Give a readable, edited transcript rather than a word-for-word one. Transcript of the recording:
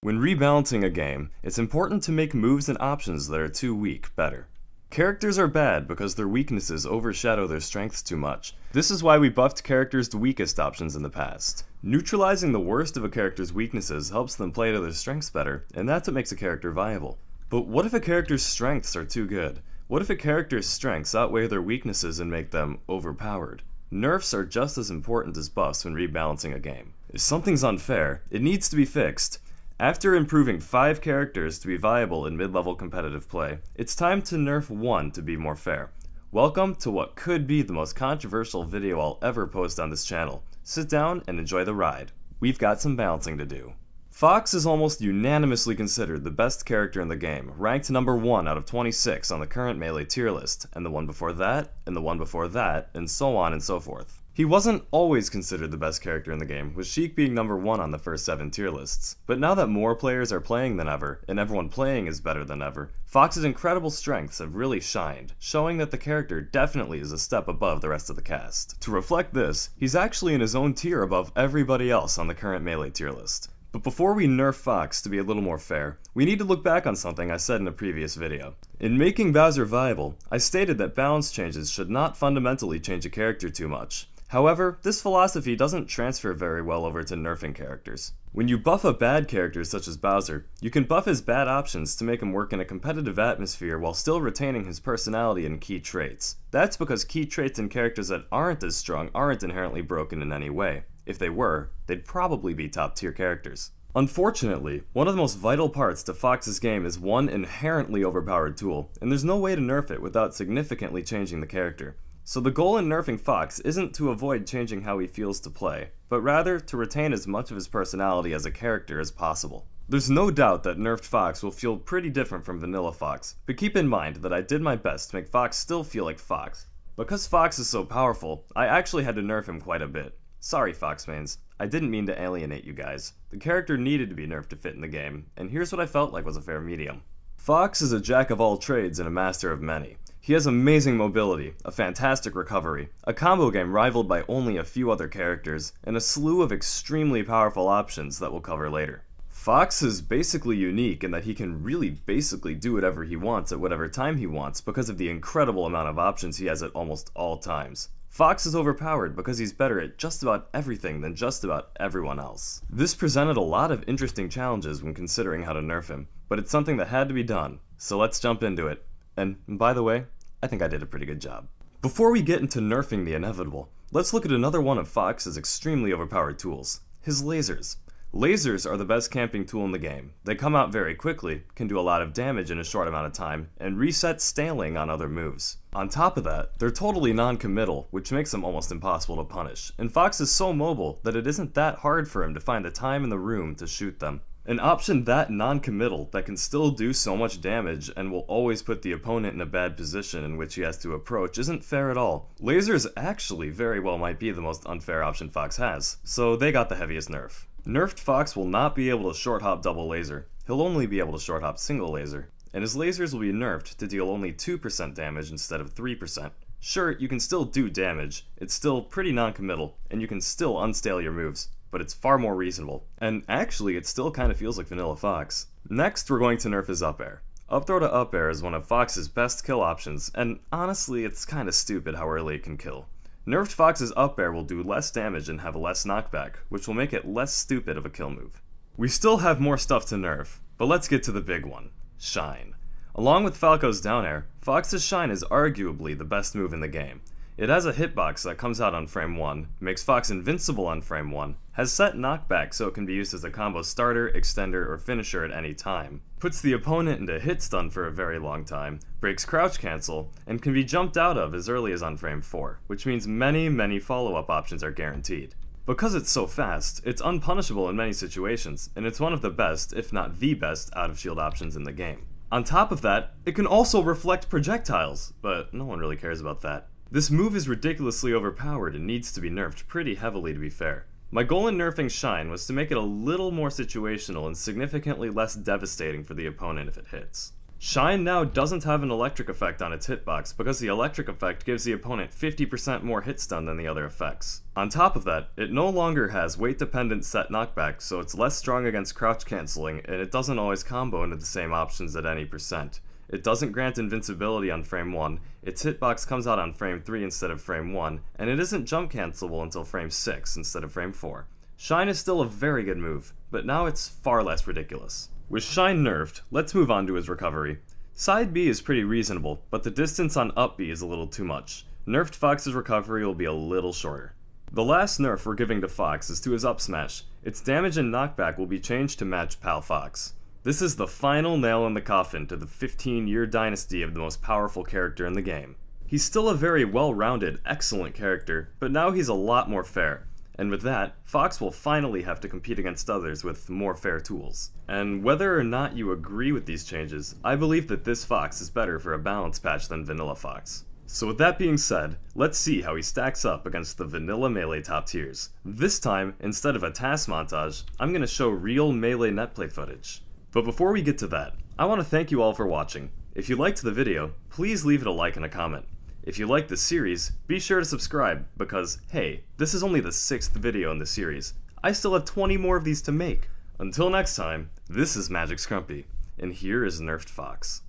When rebalancing a game, it's important to make moves and options that are too weak better. Characters are bad because their weaknesses overshadow their strengths too much. This is why we buffed characters' weakest options in the past. Neutralizing the worst of a character's weaknesses helps them play to their strengths better, and that's what makes a character viable. But what if a character's strengths are too good? What if a character's strengths outweigh their weaknesses and make them overpowered? Nerfs are just as important as buffs when rebalancing a game. If something's unfair, it needs to be fixed. After improving 5 characters to be viable in mid-level competitive play, it's time to nerf 1 to be more fair. Welcome to what could be the most controversial video I'll ever post on this channel. Sit down and enjoy the ride. We've got some balancing to do. Fox is almost unanimously considered the best character in the game, ranked number 1 out of 26 on the current Melee tier list, and the one before that, and the one before that, and so on and so forth. He wasn't always considered the best character in the game, with Sheik being number 1 on the first 7 tier lists. But now that more players are playing than ever, and everyone playing is better than ever, Fox's incredible strengths have really shined, showing that the character definitely is a step above the rest of the cast. To reflect this, he's actually in his own tier above everybody else on the current Melee tier list. But before we nerf Fox to be a little more fair, we need to look back on something I said in a previous video. In making Bowser viable, I stated that balance changes should not fundamentally change a character too much. However, this philosophy doesn't transfer very well over to nerfing characters. When you buff a bad character such as Bowser, you can buff his bad options to make him work in a competitive atmosphere while still retaining his personality and key traits. That's because key traits in characters that aren't as strong aren't inherently broken in any way. If they were, they'd probably be top tier characters. Unfortunately, one of the most vital parts to Fox's game is one inherently overpowered tool, and there's no way to nerf it without significantly changing the character. So the goal in nerfing Fox isn't to avoid changing how he feels to play, but rather to retain as much of his personality as a character as possible. There's no doubt that nerfed Fox will feel pretty different from vanilla Fox, but keep in mind that I did my best to make Fox still feel like Fox. Because Fox is so powerful, I actually had to nerf him quite a bit. Sorry, Fox mains, I didn't mean to alienate you guys. The character needed to be nerfed to fit in the game, and here's what I felt like was a fair medium. Fox is a jack of all trades and a master of many. He has amazing mobility, a fantastic recovery, a combo game rivaled by only a few other characters, and a slew of extremely powerful options that we'll cover later. Fox is basically unique in that he can really basically do whatever he wants at whatever time he wants because of the incredible amount of options he has at almost all times. Fox is overpowered because he's better at just about everything than just about everyone else. This presented a lot of interesting challenges when considering how to nerf him, but it's something that had to be done, so let's jump into it. And by the way, I think I did a pretty good job. Before we get into nerfing the inevitable, let's look at another one of Fox's extremely overpowered tools, his lasers. Lasers are the best camping tool in the game. They come out very quickly, can do a lot of damage in a short amount of time, and reset scaling on other moves. On top of that, they're totally non-committal, which makes them almost impossible to punish, and Fox is so mobile that it isn't that hard for him to find the time in the room to shoot them. An option that non-committal that can still do so much damage and will always put the opponent in a bad position in which he has to approach isn't fair at all. Lasers actually very well might be the most unfair option Fox has, so they got the heaviest nerf. Nerfed Fox will not be able to short hop double laser, he'll only be able to short hop single laser, and his lasers will be nerfed to deal only 2% damage instead of 3%. Sure, you can still do damage, it's still pretty non-committal, and you can still unstale your moves, but it's far more reasonable. And actually, it still kind of feels like vanilla Fox. Next, we're going to nerf his up air. Up throw to up air is one of Fox's best kill options, and honestly, it's kind of stupid how early it can kill. Nerfed Fox's up air will do less damage and have less knockback, which will make it less stupid of a kill move. We still have more stuff to nerf, but let's get to the big one, Shine. Along with Falco's down air, Fox's Shine is arguably the best move in the game. It has a hitbox that comes out on frame 1, makes Fox invincible on frame 1, has set knockback so it can be used as a combo starter, extender, or finisher at any time, puts the opponent into hit stun for a very long time, breaks crouch cancel, and can be jumped out of as early as on frame 4, which means many follow-up options are guaranteed. Because it's so fast, it's unpunishable in many situations, and it's one of the best, if not the best, out-of-shield options in the game. On top of that, it can also reflect projectiles, but no one really cares about that. This move is ridiculously overpowered and needs to be nerfed pretty heavily to be fair. My goal in nerfing Shine was to make it a little more situational and significantly less devastating for the opponent if it hits. Shine now doesn't have an electric effect on its hitbox because the electric effect gives the opponent 50% more hit stun than the other effects. On top of that, it no longer has weight dependent set knockback, so it's less strong against crouch cancelling, and it doesn't always combo into the same options at any percent. It doesn't grant invincibility on frame 1, its hitbox comes out on frame 3 instead of frame 1, and it isn't jump cancelable until frame 6 instead of frame 4. Shine is still a very good move, but now it's far less ridiculous. With Shine nerfed, let's move on to his recovery. Side B is pretty reasonable, but the distance on up B is a little too much. Nerfed Fox's recovery will be a little shorter. The last nerf we're giving to Fox is to his up smash. Its damage and knockback will be changed to match Pal Fox. This is the final nail in the coffin to the 15-year dynasty of the most powerful character in the game. He's still a very well-rounded, excellent character, but now he's a lot more fair. And with that, Fox will finally have to compete against others with more fair tools. And whether or not you agree with these changes, I believe that this Fox is better for a balance patch than Vanilla Fox. So with that being said, let's see how he stacks up against the vanilla melee top tiers. This time, instead of a task montage, I'm going to show real melee netplay footage. But before we get to that, I want to thank you all for watching. If you liked the video, please leave it a like and a comment. If you like this series, be sure to subscribe, because, hey, this is only the 6th video in the series. I still have 20 more of these to make. Until next time, this is MagicScrumpy, and here is Nerfed Fox.